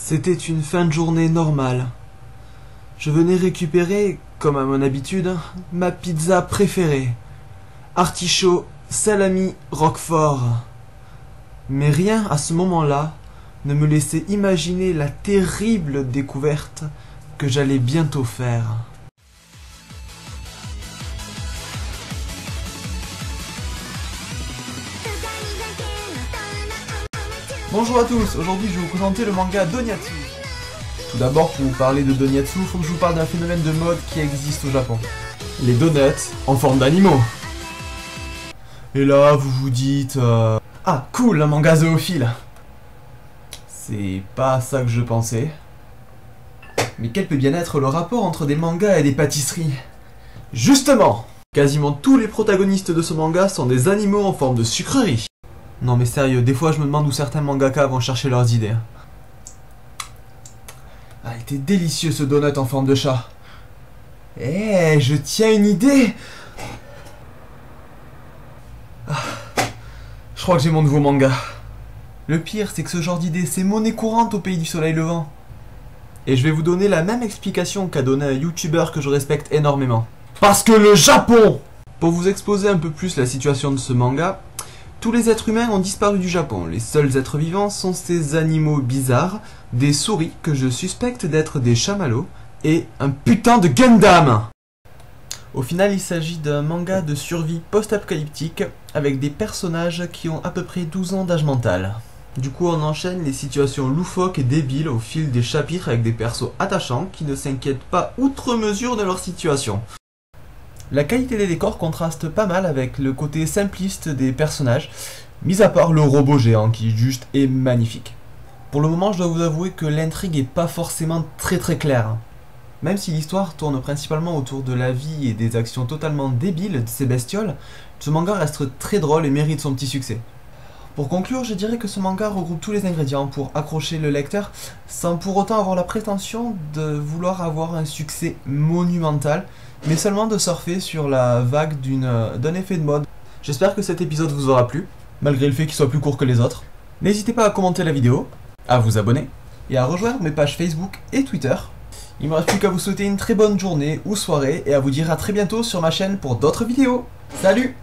C'était une fin de journée normale. Je venais récupérer, comme à mon habitude, ma pizza préférée. Artichaut, salami, roquefort. Mais rien à ce moment-là ne me laissait imaginer la terrible découverte que j'allais bientôt faire. Bonjour à tous, aujourd'hui je vais vous présenter le manga Doniatsu. Tout d'abord, pour vous parler de Doniatsu, il faut que je vous parle d'un phénomène de mode qui existe au Japon. Les donuts en forme d'animaux. Et là, vous vous dites... Ah, cool, un manga zoophile. C'est pas ça que je pensais. Mais quel peut bien être le rapport entre des mangas et des pâtisseries? Justement, quasiment tous les protagonistes de ce manga sont des animaux en forme de sucrerie. Non mais sérieux, des fois je me demande où certains mangaka vont chercher leurs idées. Ah, il était délicieux ce donut en forme de chat. Eh, je tiens une idée. Je crois que j'ai mon nouveau manga. Le pire, c'est que ce genre d'idée, c'est monnaie courante au pays du soleil levant. Et je vais vous donner la même explication qu'a donné un youtubeur que je respecte énormément. Parce que le Japon! Pour vous exposer un peu plus la situation de ce manga, tous les êtres humains ont disparu du Japon. Les seuls êtres vivants sont ces animaux bizarres, des souris que je suspecte d'être des chamallows, et un putain de Gundam! Au final, il s'agit d'un manga de survie post-apocalyptique avec des personnages qui ont à peu près 12 ans d'âge mental. Du coup, on enchaîne les situations loufoques et débiles au fil des chapitres avec des persos attachants qui ne s'inquiètent pas outre mesure de leur situation. La qualité des décors contraste pas mal avec le côté simpliste des personnages, mis à part le robot géant qui juste est magnifique. Pour le moment, je dois vous avouer que l'intrigue est pas forcément très claire. Même si l'histoire tourne principalement autour de la vie et des actions totalement débiles de ces bestioles, ce manga reste très drôle et mérite son petit succès. Pour conclure, je dirais que ce manga regroupe tous les ingrédients pour accrocher le lecteur, sans pour autant avoir la prétention de vouloir avoir un succès monumental, mais seulement de surfer sur la vague d'un effet de mode. J'espère que cet épisode vous aura plu, malgré le fait qu'il soit plus court que les autres. N'hésitez pas à commenter la vidéo, à vous abonner, et à rejoindre mes pages Facebook et Twitter. Il ne me reste plus qu'à vous souhaiter une très bonne journée ou soirée, et à vous dire à très bientôt sur ma chaîne pour d'autres vidéos. Salut!